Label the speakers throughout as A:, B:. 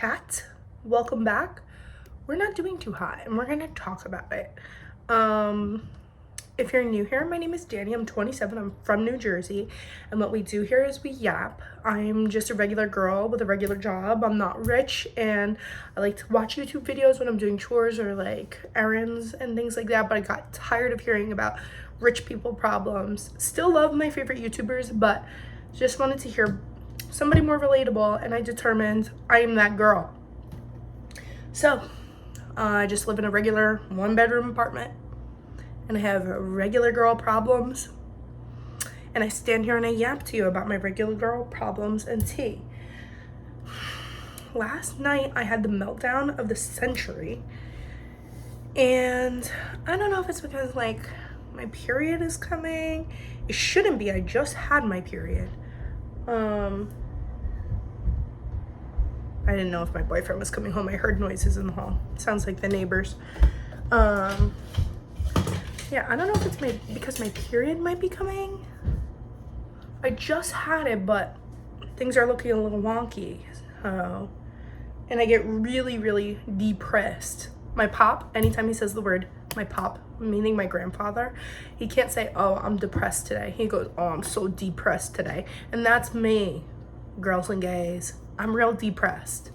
A: chat. Welcome back. We're not doing too hot and we're gonna talk about it. If you're new here, my name is Dani. I'm 27. I'm from New Jersey, and what we do here is we yap. I'm just a regular girl with a regular job. I'm not rich, and I like to watch YouTube videos when I'm doing chores or like errands and things like that, but I got tired of hearing about rich people problems. Still love my favorite YouTubers, but just wanted to hear somebody more relatable, and I determined I am that girl. So I just live in a regular one-bedroom apartment, and I have regular girl problems, and I stand here and I yap to you about my regular girl problems and tea. Last night I had the meltdown of the century, and I don't know if it's because like my period is coming. It shouldn't be. I just had my period. I didn't know if my boyfriend was coming home. I heard noises in the hall. Sounds like the neighbors. Yeah, I don't know if it's because my period might be coming. I just had it, but things are looking a little wonky. And I get really, really depressed. My pop, anytime he says the word, my pop, meaning my grandfather, he can't say, oh, I'm depressed today. He goes, oh, I'm so depressed today. And that's me, girls and gays. I'm real depressed.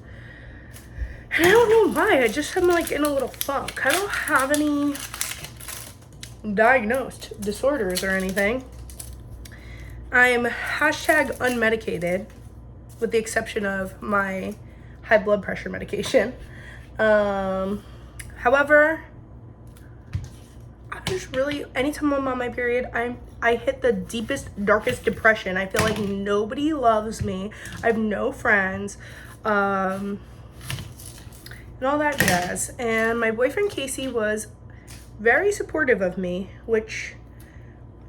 A: And I don't know why. I just am like in a little funk. I don't have any diagnosed disorders or anything. I'm hashtag unmedicated, with the exception of my high blood pressure medication. However, I just really, anytime I'm on my period, I hit the deepest, darkest depression. I feel like nobody loves me. I have no friends, and all that jazz. And my boyfriend Casey was very supportive of me, which,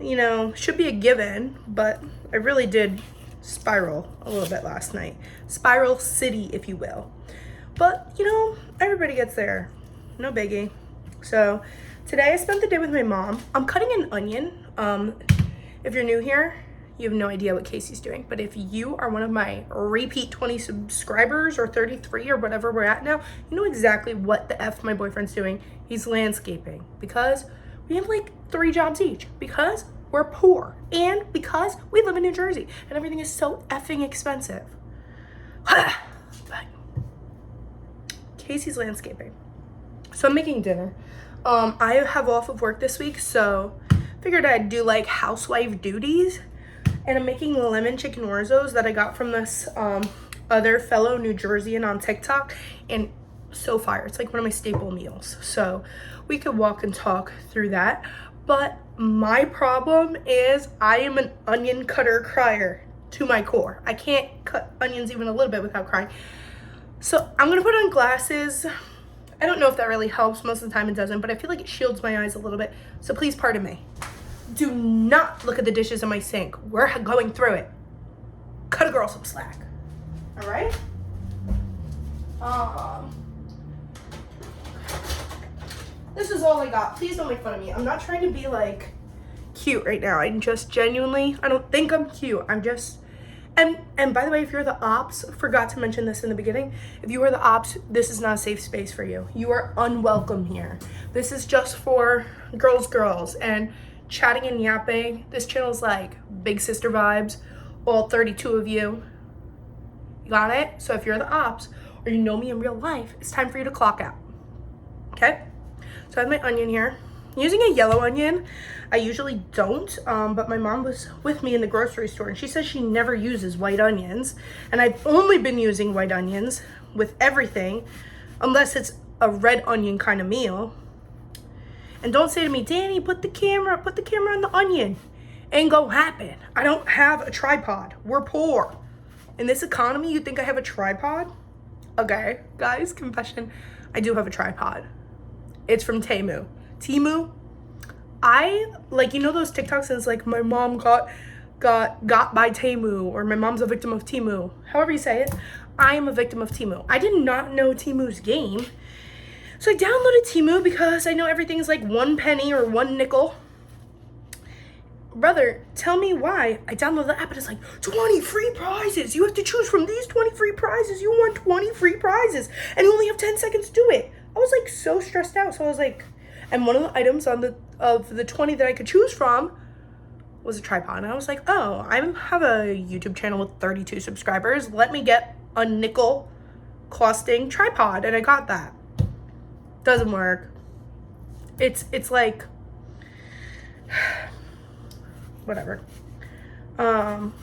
A: you know, should be a given, but I really did spiral a little bit last night. Spiral City, if you will. But, you know, everybody gets there. No biggie. So today I spent the day with my mom. I'm cutting an onion. If you're new here, you have no idea what Casey's doing. But if you are one of my repeat 20 subscribers or 33 or whatever we're at now, you know exactly what the F my boyfriend's doing. He's landscaping because we have like 3 jobs each, because we're poor, and because we live in New Jersey and everything is so effing expensive. But Casey's landscaping. So I'm making dinner. I have off of work this week, so figured I'd do like housewife duties. And I'm making lemon chicken orzos that I got from this other fellow New Jerseyan on TikTok, and so fire. It's like one of my staple meals. So we could walk and talk through that. But my problem is I am an onion cutter crier to my core. I can't cut onions even a little bit without crying. So I'm gonna put on glasses. I don't know if that really helps. Most of the time it doesn't, but I feel like it shields my eyes a little bit. So please pardon me. Do not look at the dishes in my sink. We're going through it. Cut a girl some slack. All right? This is all I got. Please don't make fun of me. I'm not trying to be like cute right now. I'm just genuinely, I don't think I'm cute. I'm just, and by the way, if you're the ops, forgot to mention this in the beginning. If you are the ops, this is not a safe space for you. You are unwelcome here. This is just for girls, and chatting and yapping. This channel is like big sister vibes, all 32 of you. You got it? So if you're the ops or you know me in real life, it's time for you to clock out. Okay? So I have my onion here. I'm using a yellow onion. I usually don't, but my mom was with me in the grocery store and she says she never uses white onions. And I've only been using white onions with everything, unless it's a red onion kind of meal. And don't say to me, Dani, put the camera on the onion. Ain't gonna happen. I don't have a tripod. We're poor. In this economy, you think I have a tripod? Okay, guys, confession. I do have a tripod. It's from Temu. I, like, you know those TikToks and it's like, my mom got by Temu, or my mom's a victim of Temu. However you say it, I am a victim of Temu. I did not know Temu's game. So I downloaded Temu because I know everything's like 1 penny or 1 nickel. brother, tell me why. I downloaded the app and it's like 20 free prizes. You have to choose from these 20 free prizes. You want 20 free prizes and you only have 10 seconds to do it. I was like so stressed out. So I was like, and one of the items of the 20 that I could choose from was a tripod. And I was like, oh, I have a YouTube channel with 32 subscribers. Let me get a nickel costing tripod. And I got that. Doesn't work. It's like, whatever.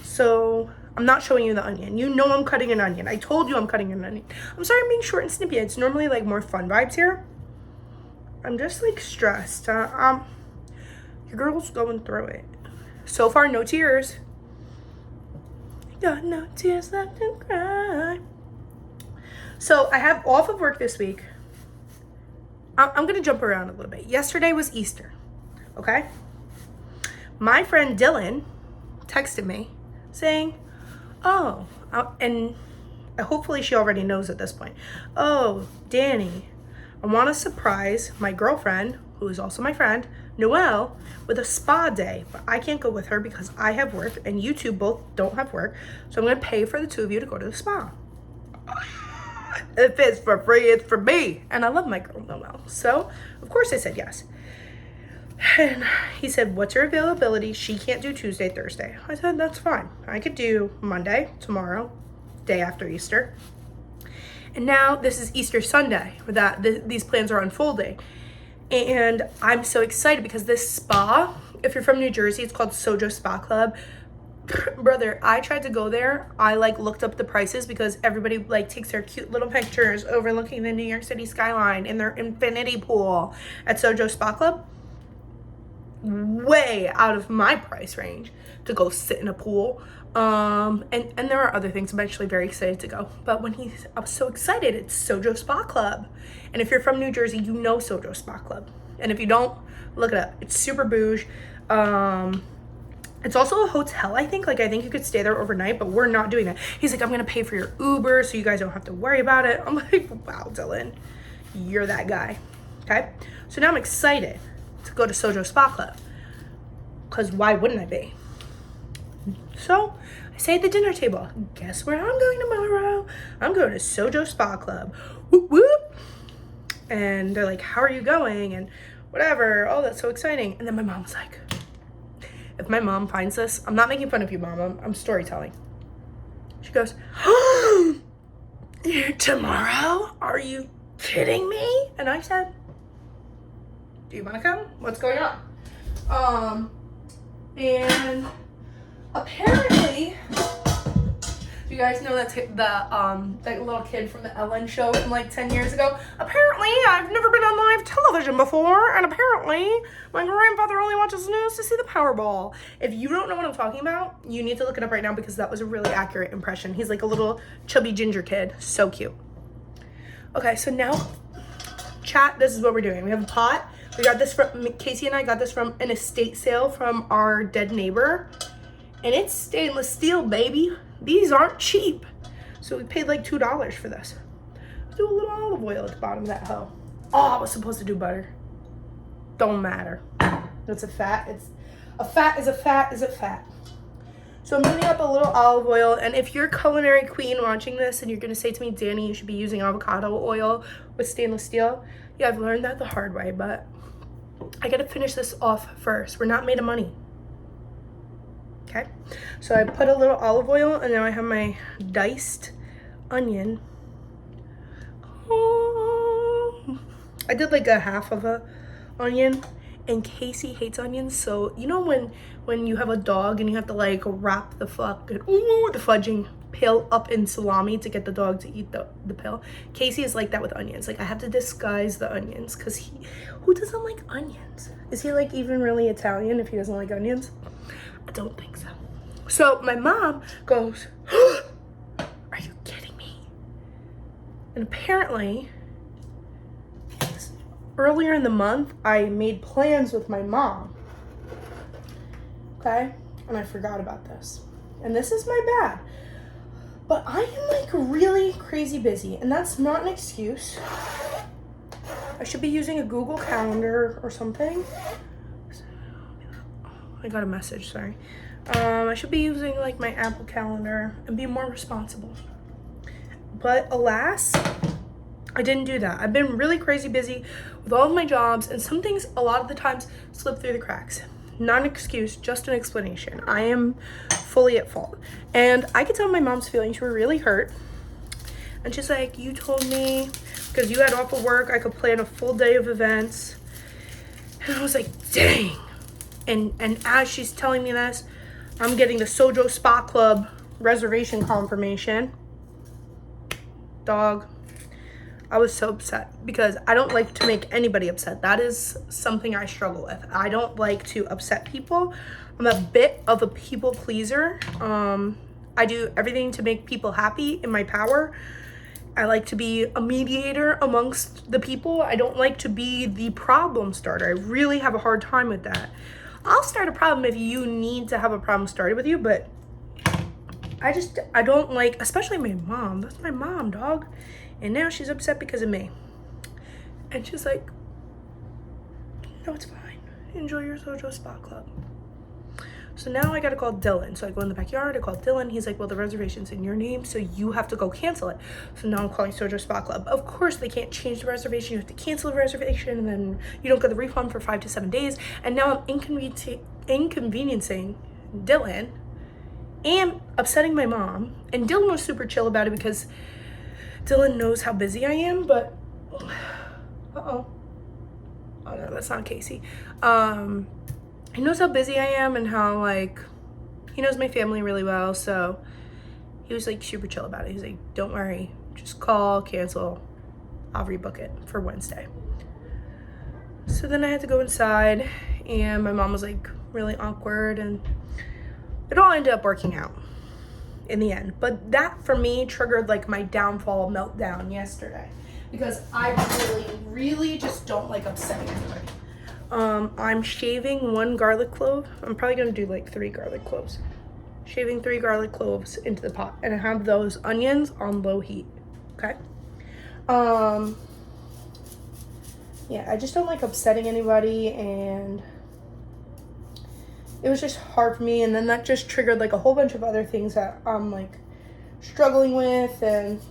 A: So I'm not showing you the onion. You know I'm cutting an onion. I told you I'm cutting an onion. I'm sorry I'm being short and snippy. It's normally like more fun vibes here. I'm just like stressed. Your girl's going through it. So far, no tears. Got no tears left to cry. So I have off of work this week. I'm gonna jump around a little bit. Yesterday was Easter, okay? My friend Dylan texted me saying, oh, and hopefully she already knows at this point. Oh, Dani, I want to surprise my girlfriend, who is also my friend, Noelle, with a spa day. But I can't go with her because I have work and you two both don't have work. So I'm going to pay for the two of you to go to the spa. If it's for free, it's for me. And I love my girl, Noelle. So, of course, I said yes. And he said, what's your availability? She can't do Tuesday, Thursday. I said, that's fine. I could do Monday, tomorrow, day after Easter. And now this is Easter Sunday that these plans are unfolding. And I'm so excited because this spa, if you're from New Jersey, it's called Sojo Spa Club. Brother, I tried to go there. I like looked up the prices because everybody like takes their cute little pictures overlooking the New York City skyline in their infinity pool at Sojo Spa Club. Way out of my price range to go sit in a pool. And there are other things. I'm actually very excited to go. But I was so excited. It's Sojo Spa Club. And if you're from New Jersey, you know Sojo Spa Club. And if you don't, look it up. It's super bouge. It's also a hotel, I think. Like, I think you could stay there overnight, but we're not doing that. He's like, I'm going to pay for your Uber so you guys don't have to worry about it. I'm like, wow, Dylan, you're that guy. Okay? So now I'm excited to go to Sojo Spa Club. Because why wouldn't I be? So I say at the dinner table, guess where I'm going tomorrow? I'm going to Sojo Spa Club. Whoop, whoop. And they're like, how are you going? And whatever. Oh, that's so exciting. And then my mom's like, if my mom finds this, I'm not making fun of you, Mom. I'm storytelling. She goes, oh, tomorrow? Are you kidding me? And I said, do you want to come? What's going on? And apparently, you guys know that that little kid from the Ellen show from like 10 years ago. Apparently, I've never been on live television before, and apparently, my grandfather only watches news to see the Powerball. If you don't know what I'm talking about, you need to look it up right now because that was a really accurate impression. He's like a little chubby ginger kid. So cute. Okay, so now, chat, this is what we're doing. We have a pot. We got this from, Casey and I got this from an estate sale from our dead neighbor. And it's stainless steel, baby. These aren't cheap. So we paid like $2 for this. Let's do a little olive oil at the bottom of that hoe. Oh, I was supposed to do butter. Don't matter. It's a fat. It's a fat is a fat is a fat. So I'm heating up a little olive oil. And if you're a culinary queen watching this and you're going to say to me, Dani, you should be using avocado oil with stainless steel. Yeah, I've learned that the hard way, but I got to finish this off first. We're not made of money. Okay, so I put a little olive oil and now I have my diced onion. Oh, I did like a half of a onion, and Casey hates onions. So you know when you have a dog and you have to like wrap the fudging pill up in salami to get the dog to eat the pill. Casey is like that with onions. Like I have to disguise the onions because who doesn't like onions? Is he like even really Italian if he doesn't like onions? I don't think so. So my mom goes, are you kidding me? And apparently, earlier in the month, I made plans with my mom. Okay? And I forgot about this. And this is my bad. But I am like really crazy busy. And that's not an excuse. I should be using a Google Calendar or something. I got a message, sorry. I should be using like my Apple Calendar and be more responsible. But alas, I didn't do that. I've been really crazy busy with all of my jobs, and some things a lot of the times slip through the cracks. Not an excuse, just an explanation. I am fully at fault. And I could tell my mom's feelings were really hurt. And she's like, you told me because you had off of work, I could plan a full day of events. And I was like, dang. And as she's telling me this, I'm getting the Sojo Spa Club reservation confirmation. Dog. I was so upset because I don't like to make anybody upset. That is something I struggle with. I don't like to upset people. I'm a bit of a people pleaser. I do everything to make people happy in my power. I like to be a mediator amongst the people. I don't like to be the problem starter. I really have a hard time with that. I'll start a problem if you need to have a problem started with you, but I don't like, especially my mom. That's my mom, dog. And now she's upset because of me. And she's like, no, it's fine. Enjoy your Sojo Spa Club. So now I gotta call Dylan. So I go in the backyard, I call Dylan. He's like, well, the reservation's in your name, so you have to go cancel it. So now I'm calling Sojo Spa Club. Of course, they can't change the reservation. You have to cancel the reservation, and then you don't get the refund for 5 to 7 days. And now I'm inconveniencing Dylan and upsetting my mom. And Dylan was super chill about it because Dylan knows how busy I am, but oh no, that's not Casey. He knows how busy I am and how, like, he knows my family really well, so he was like super chill about it. He's like, don't worry, just call, cancel, I'll rebook it for Wednesday. So then I had to go inside, and my mom was like really awkward, and it all ended up working out in the end. But that for me triggered like my downfall meltdown yesterday because I really just don't like upsetting anybody. I'm shaving 1 garlic clove. I'm probably gonna do like 3 garlic cloves. Shaving 3 garlic cloves into the pot, and I have those onions on low heat. Okay. Yeah, I just don't like upsetting anybody, and it was just hard for me, and then that just triggered like a whole bunch of other things that I'm like struggling with, and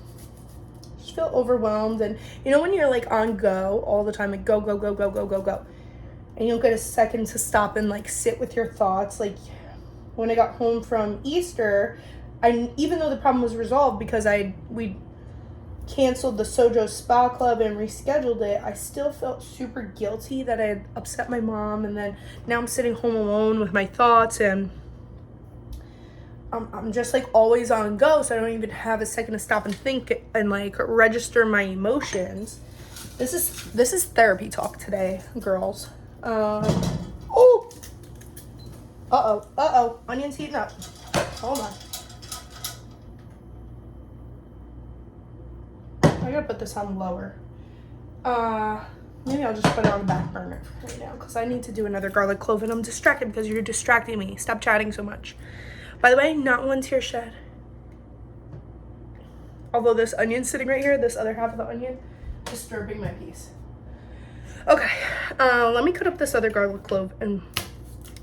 A: just feel overwhelmed. And you know when you're like on go all the time, like go, and you don't get a second to stop and like sit with your thoughts. Like when I got home from Easter, even though the problem was resolved because we canceled the Sojo Spa Club and rescheduled it, I still felt super guilty that I had upset my mom, and then now I'm sitting home alone with my thoughts, and I'm just like always on go, so I don't even have a second to stop and think and like register my emotions. This is therapy talk today, girls. Onions heating up. Hold on. I gotta put this on lower. Maybe I'll just put it on the back burner right now because I need to do another garlic clove, and I'm distracted because you're distracting me. Stop chatting so much. By the way, not one tear shed. Although this onion's sitting right here, this other half of the onion, disturbing my peace. Okay, let me cut up this other garlic clove, and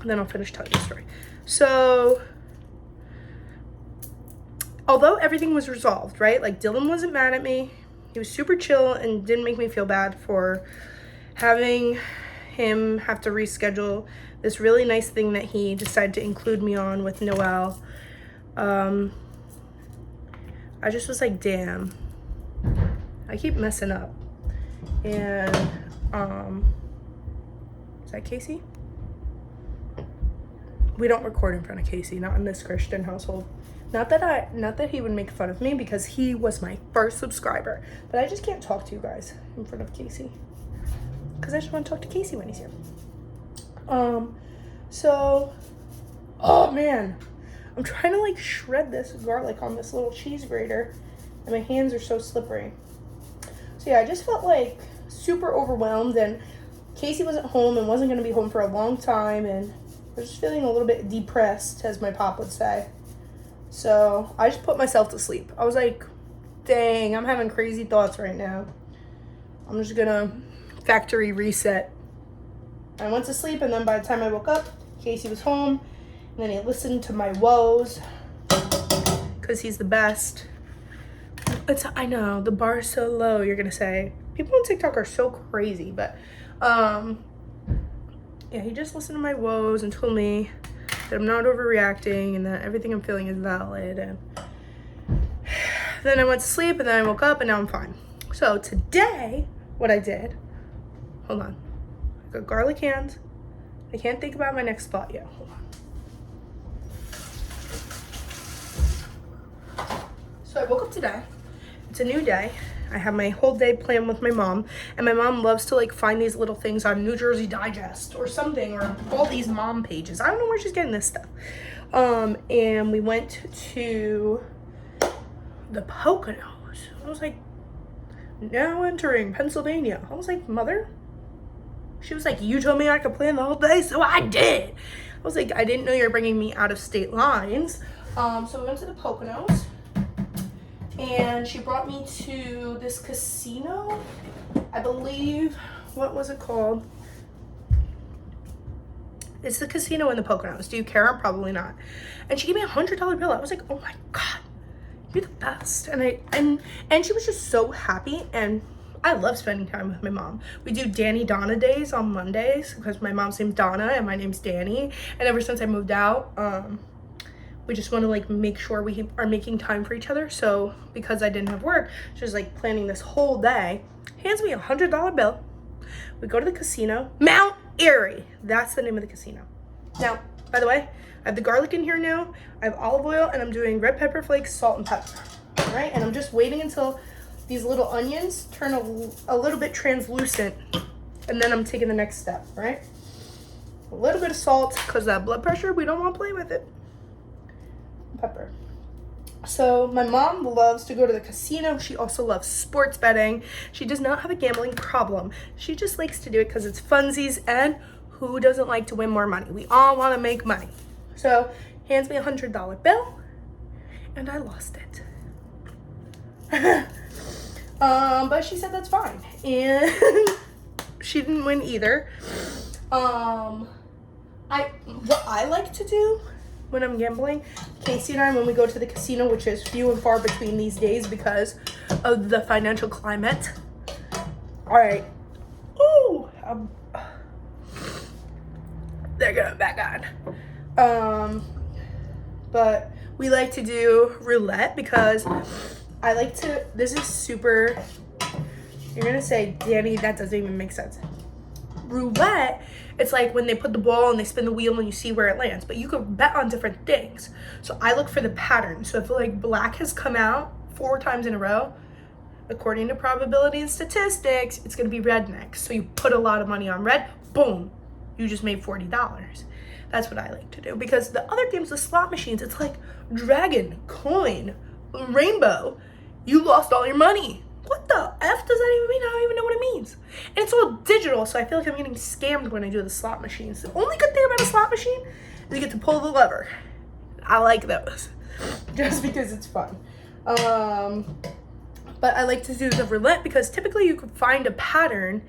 A: then I'll finish telling the story. So, although everything was resolved, right? Like Dylan wasn't mad at me. He was super chill and didn't make me feel bad for having him have to reschedule this really nice thing that he decided to include me on with Noelle. I just was like, damn, I keep messing up. And is that Casey? We don't record in front of Casey, not in this Christian household. Not that he would make fun of me because he was my first subscriber, but I just can't talk to you guys in front of Casey because I just want to talk to Casey when he's here. So, oh man, I'm trying to like shred this garlic on this little cheese grater, and my hands are so slippery. So yeah, I just felt like super overwhelmed, and Casey wasn't home and wasn't going to be home for a long time, and I was just feeling a little bit depressed, as my pop would say. So I just put myself to sleep. I was like, dang, I'm having crazy thoughts right now. I'm just gonna factory reset. I went to sleep, and then by the time I woke up, Casey was home, and then he listened to my woes because he's the best. I know, the bar is so low, you're gonna say. People on TikTok are so crazy, but yeah, he just listened to my woes and told me that I'm not overreacting and that everything I'm feeling is valid. And then I went to sleep, and then I woke up, and now I'm fine. So today, what I did, hold on, I got garlic hands. I can't think about my next spot yet. Hold on. So I woke up today. It's a new day. I have my whole day planned with my mom, and my mom loves to like find these little things on New Jersey Digest or something, or all these mom pages. I don't know where she's getting this stuff. And we went to the Poconos. I was like, now entering Pennsylvania. I was like, mother? She was like, you told me I could plan the whole day, so I did. I was like, I didn't know you were bringing me out of state lines. So we went to the Poconos, and she brought me to this casino, I believe. What was it called? It's the casino in the Poconos. Do you care? Probably not. And she gave me $100 bill. I was like, oh my God, you're the best. And she was just so happy, and I love spending time with my mom. We do Dani days on Mondays because my mom's name's Donna and my name's Dani. And ever since I moved out, we just want to like make sure we are making time for each other. So because I didn't have work, she was like planning this whole day. Hands me $100 bill. We go to the casino, Mount Airy. That's the name of the casino. Now, by the way, I have the garlic in here now. I have olive oil, and I'm doing red pepper flakes, salt, and pepper. All right, and I'm just waiting until these little onions turn a little bit translucent, and then I'm taking the next step, right? A little bit of salt, because that blood pressure, we don't want to play with it. Pepper. So my mom loves to go to the casino. She also loves sports betting. She does not have a gambling problem. She just likes to do it because it's funsies, and who doesn't like to win more money? We all want to make money. So hands me $100 bill, and I lost it. But she said that's fine, and she didn't win either. What I like to do when I'm gambling, Casey and I, when we go to the casino, which is few and far between these days because of the financial climate. All right. Ooh. They're going back on. But we like to do roulette because I like to, this is super, you're going to say, Dani, that doesn't even make sense. Roulette, it's like when they put the ball and they spin the wheel and you see where it lands, but you could bet on different things. So I look for the pattern. So if like black has come out 4 times in a row, according to probability and statistics, it's going to be red next. So you put a lot of money on red, boom, you just made $40. That's what I like to do, because the other games, the slot machines, it's like dragon, coin, rainbow. You lost all your money. What the F does that even mean? I don't even know what it means. And it's all digital, so I feel like I'm getting scammed when I do the slot machines. The only good thing about a slot machine is you get to pull the lever. I like those, just because it's fun. But I like to do the roulette because typically you could find a pattern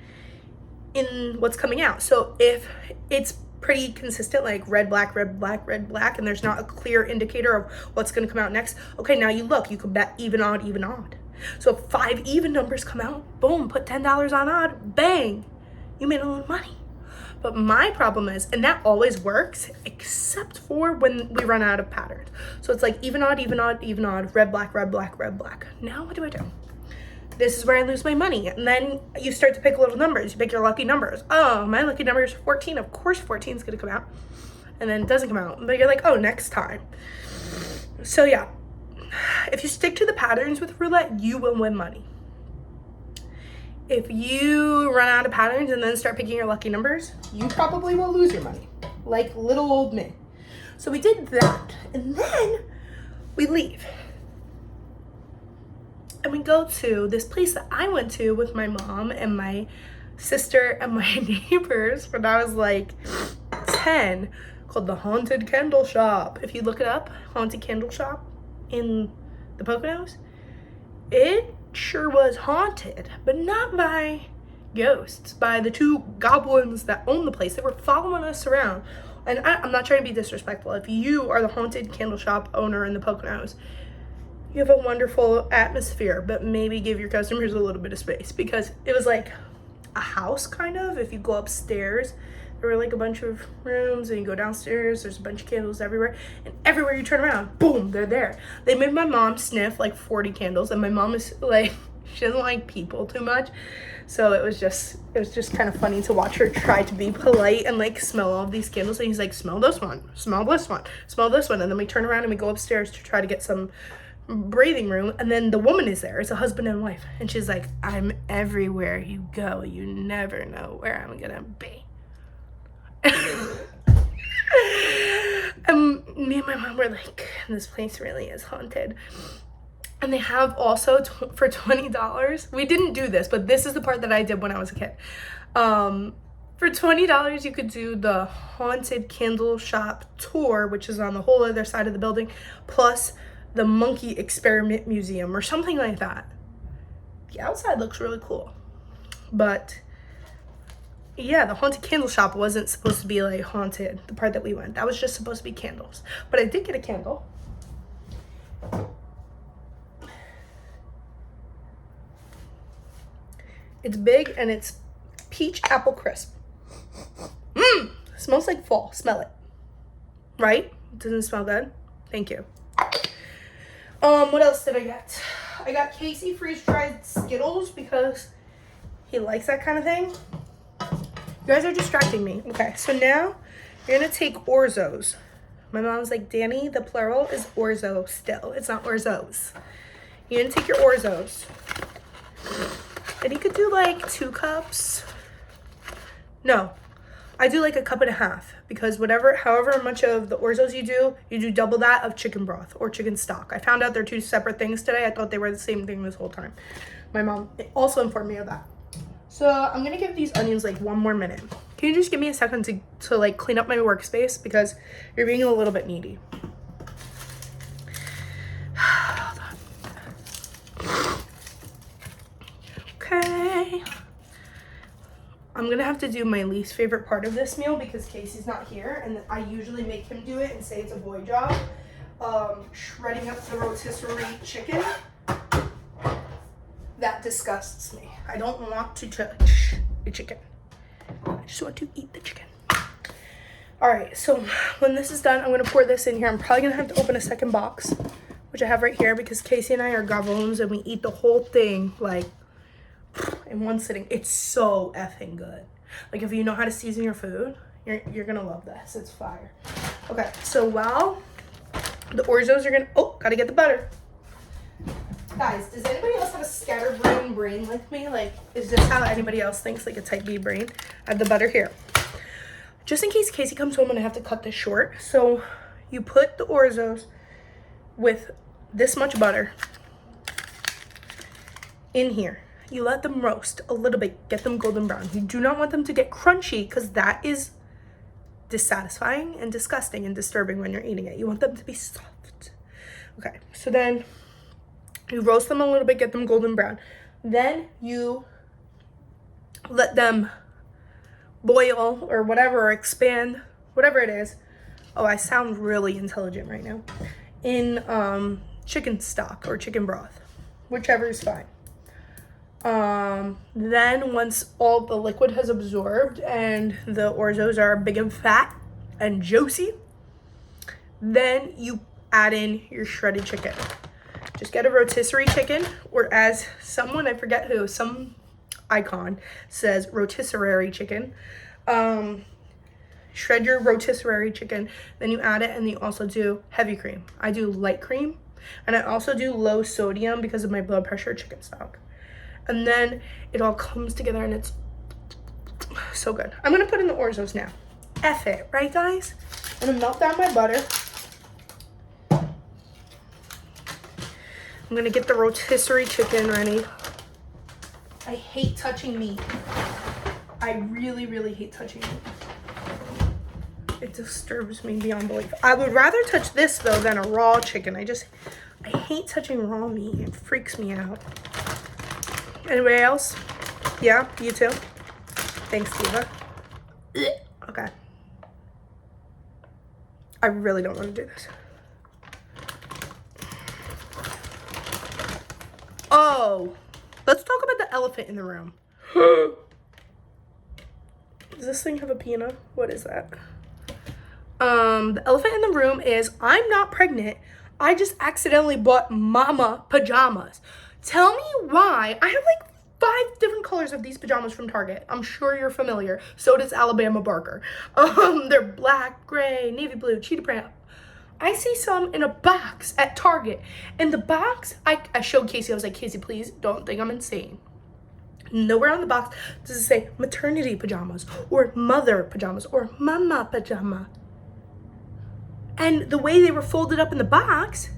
A: in what's coming out. So if it's pretty consistent, like red, black, red, black, red, black, and there's not a clear indicator of what's going to come out next, okay, now you look, you could bet even, odd, even, odd. So if 5 even numbers come out, boom, put $10 on odd, bang, you made a little money. But my problem is, and that always works, except for when we run out of patterns. So it's like even, odd, even, odd, even, odd, red, black, red, black, red, black. Now what do I do? This is where I lose my money. And then you start to pick little numbers. You pick your lucky numbers. Oh, my lucky number is 14. Of course 14 is going to come out. And then it doesn't come out. But you're like, oh, next time. So yeah, if you stick to the patterns with roulette, you will win money. If you run out of patterns and then start picking your lucky numbers, you probably will lose your money. Like little old me. So we did that. And then we leave. And we go to this place that I went to with my mom and my sister and my neighbors when I was like 10, called the Haunted Candle Shop. If you look it up, Haunted Candle Shop in the Poconos, it sure was haunted, but not by ghosts, by the 2 goblins that own the place. They were following us around and I'm not trying to be disrespectful. If you are the haunted candle shop owner in the Poconos, you have a wonderful atmosphere, but maybe give your customers a little bit of space, because it was like a house kind of. If you go upstairs, there were like a bunch of rooms, and you go downstairs, there's a bunch of candles everywhere, and everywhere you turn around, boom, they're there. They made my mom sniff like 40 candles, and my mom is like, she doesn't like people too much, so it was just kind of funny to watch her try to be polite and like smell all of these candles. And he's like, smell this one, smell this one, smell this one, and then we turn around and we go upstairs to try to get some breathing room, and then the woman is there. It's a husband and wife, and she's like, I'm everywhere you go, you never know where I'm gonna be. And me and my mom were like, this place really is haunted. And they have also for $20, we didn't do this, but this is the part that I did when I was a kid. For $20 you could do the haunted candle shop tour, which is on the whole other side of the building, plus the monkey experiment museum or something like that. The outside looks really cool, but yeah, the haunted candle shop wasn't supposed to be like haunted. The part that we went, that was just supposed to be candles. But I did get a candle. It's big and it's peach apple crisp. Smells like fall. Smell it. Right? Doesn't it smell good? Thank you. What else did I get? I got Casey freeze-dried Skittles because he likes that kind of thing. You guys are distracting me. Okay, so now you're gonna take orzos. My mom's like, Dani, the plural is orzo still. It's not orzos. You're gonna take your orzos. And you could do like 2 cups. No, I do like 1.5 cups, because however much of the orzos you do double that of chicken broth or chicken stock. I found out they're 2 separate things today. I thought they were the same thing this whole time. My mom also informed me of that. So I'm gonna give these onions like 1 more minute. Can you just give me a second to like clean up my workspace, because you're being a little bit needy. Hold on. Okay. I'm gonna have to do my least favorite part of this meal because Casey's not here, and I usually make him do it and say it's a boy job. Shredding up the rotisserie chicken. That disgusts me. I don't want to touch the chicken. I just want to eat the chicken. All right, so when this is done, I'm gonna pour this in here. I'm probably gonna have to open a second box, which I have right here, because Casey and I are gavones and we eat the whole thing like in one sitting. It's so effing good. Like, if you know how to season your food, you're gonna love this. It's fire. Okay, so while the orzos are gonna, gotta get the butter. Guys, does anybody else have a scatterbrain brain like me? Like, is this how anybody else thinks, like a type B brain? I have the butter here. Just in case Casey comes home and I have to cut this short. So you put the orzos with this much butter in here. You let them roast a little bit, get them golden brown. You do not want them to get crunchy, because that is dissatisfying and disgusting and disturbing when you're eating it. You want them to be soft. Okay, so then you roast them a little bit, get them golden brown. Then you let them boil or whatever, or expand, whatever it is. Oh, I sound really intelligent right now. In chicken stock or chicken broth, whichever is fine. Then once all the liquid has absorbed and the orzos are big and fat and juicy, then you add in your shredded chicken. Just get a rotisserie chicken, or as someone, I forget who, some icon says rotisserie chicken. Shred your rotisserie chicken, then you add it, and you also do heavy cream. I do light cream, and I also do low sodium because of my blood pressure chicken stock. And then it all comes together and it's so good. I'm gonna put in the orzos now. F it, right guys? I'm gonna melt down my butter. I'm gonna get the rotisserie chicken ready. I hate touching meat. I really, really hate touching meat. It disturbs me beyond belief. I would rather touch this though than a raw chicken. I hate touching raw meat. It freaks me out. Anybody else? Yeah, you too? Thanks, Diva. Okay. I really don't want to do this. Oh, let's talk about the elephant in the room. Does this thing have a peanut? What is that? The elephant in the room is I'm not pregnant. I just accidentally bought mama pajamas. Tell me why. I have like 5 different colors of these pajamas from Target. I'm sure you're familiar. So does Alabama Barker. They're black, gray, navy blue, cheetah print. I see some in a box at Target. In the box, I showed Casey. I was like, Casey, please don't think I'm insane. Nowhere on the box does it say maternity pajamas or mother pajamas or mama pajama. And the way they were folded up in the box,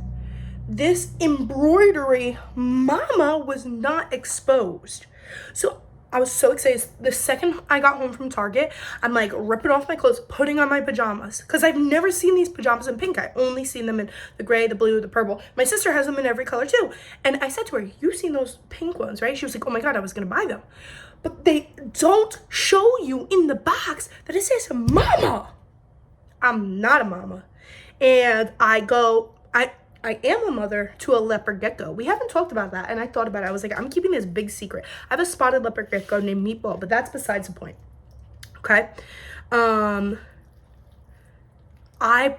A: this embroidery mama was not exposed. So I was so excited. The second I got home from Target, I'm like ripping off my clothes, putting on my pajamas. Because I've never seen these pajamas in pink. I only seen them in the gray, the blue, the purple. My sister has them in every color too. And I said to her, you've seen those pink ones, right? She was like, oh my God, I was going to buy them. But they don't show you in the box that it says mama. I'm not a mama. And I am a mother to a leopard gecko. We haven't talked about that. And I thought about it. I was like, I'm keeping this big secret. I have a spotted leopard gecko named Meatball, but that's besides the point. Okay. I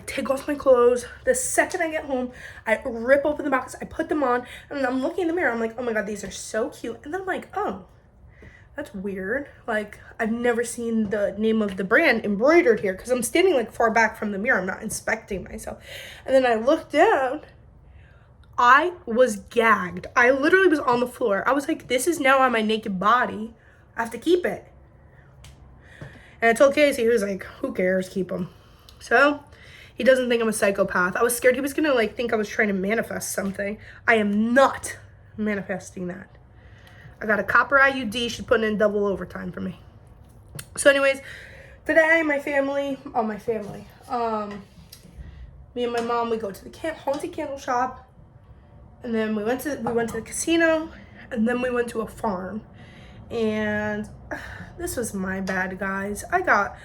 A: take off my clothes. The second I get home, I rip open the box. I put them on. And I'm looking in the mirror. I'm like, oh my God, these are so cute. And then I'm like, oh, that's weird. Like, I've never seen the name of the brand embroidered here because I'm standing like far back from the mirror. I'm not inspecting myself. And then I looked down. I was gagged. I literally was on the floor. I was like, this is now on my naked body. I have to keep it. And I told Casey, he was like, who cares? Keep them. So he doesn't think I'm a psychopath. I was scared he was going to like think I was trying to manifest something. I am not manifesting that. I got a copper IUD. She's putting in double overtime for me. So anyways, today me and my mom, we go to the haunted candle shop, and then we went to the casino, and then we went to a farm. And this was my bad, guys. I got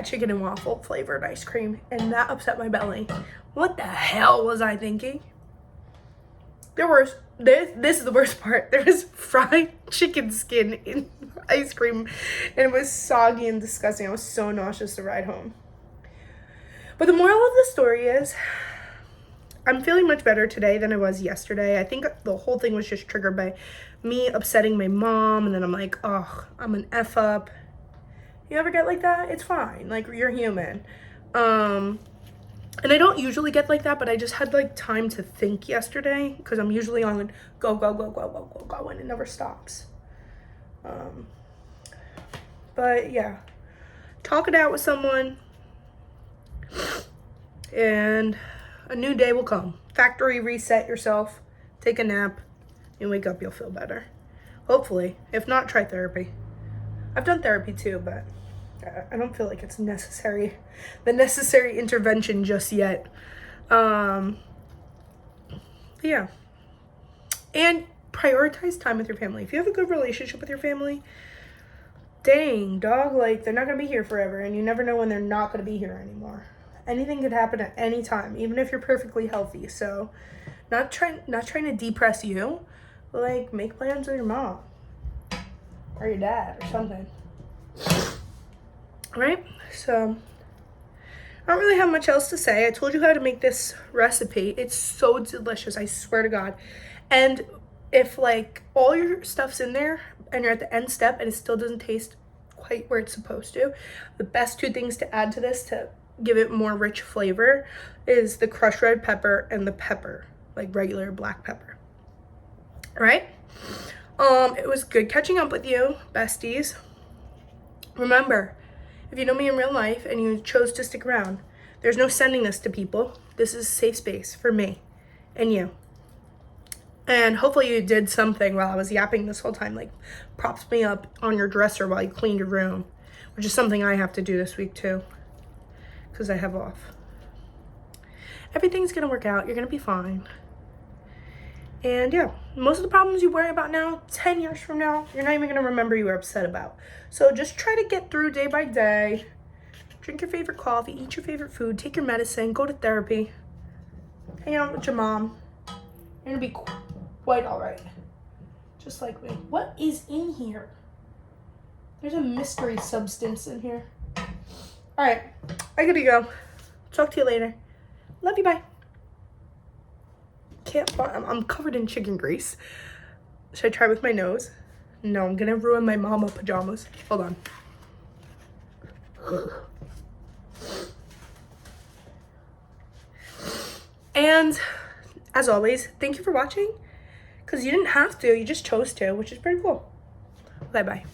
A: chicken and waffle flavored ice cream, and that upset my belly. What the hell was I thinking? This is the worst part. There was fried chicken skin in ice cream, and it was soggy and disgusting. I was so nauseous to ride home. But the moral of the story is, I'm feeling much better today than I was yesterday. I think the whole thing was just triggered by me upsetting my mom, and then I'm like, oh, I'm an F up. You ever get like that? It's fine. Like, you're human. And I don't usually get like that, but I just had like time to think yesterday because I'm usually on go, and it never stops. But yeah, talk it out with someone and a new day will come. Factory reset yourself, take a nap, and wake up, you'll feel better. Hopefully. If not, try therapy. I've done therapy too, but I don't feel like it's the necessary intervention just yet. Yeah. And prioritize time with your family. If you have a good relationship with your family, dang, dog, like, they're not going to be here forever, and you never know when they're not going to be here anymore. Anything could happen at any time, even if you're perfectly healthy. So, not trying to depress you, but, like, make plans with your mom or your dad or something. Right? So, I don't really have much else to say. I told you how to make this recipe. It's so delicious, I swear to God. And if, like, all your stuff's in there and you're at the end step and it still doesn't taste quite where it's supposed to, the best 2 things to add to this to give it more rich flavor is the crushed red pepper and the pepper, like regular black pepper. All right? It was good catching up with you, besties. Remember, if you know me in real life and you chose to stick around, there's no sending this to people. This is a safe space for me and you. And hopefully you did something while I was yapping this whole time, like props me up on your dresser while you cleaned your room, which is something I have to do this week too, because I have off. Everything's going to work out. You're going to be fine. And yeah, most of the problems you worry about now, 10 years from now, you're not even going to remember you were upset about. So just try to get through day by day. drink your favorite coffee, eat your favorite food, take your medicine, go to therapy, hang out with your mom. You're gonna be quite all right. Just like me. What is in here? There's a mystery substance in here. All right, I gotta go. Talk to you later. Love you, bye. I'm covered in chicken grease. Should I try with my nose? No, I'm gonna ruin my mama pajamas. Hold on. And as always, thank you for watching. Because you didn't have to, you just chose to, which is pretty cool. Bye-bye.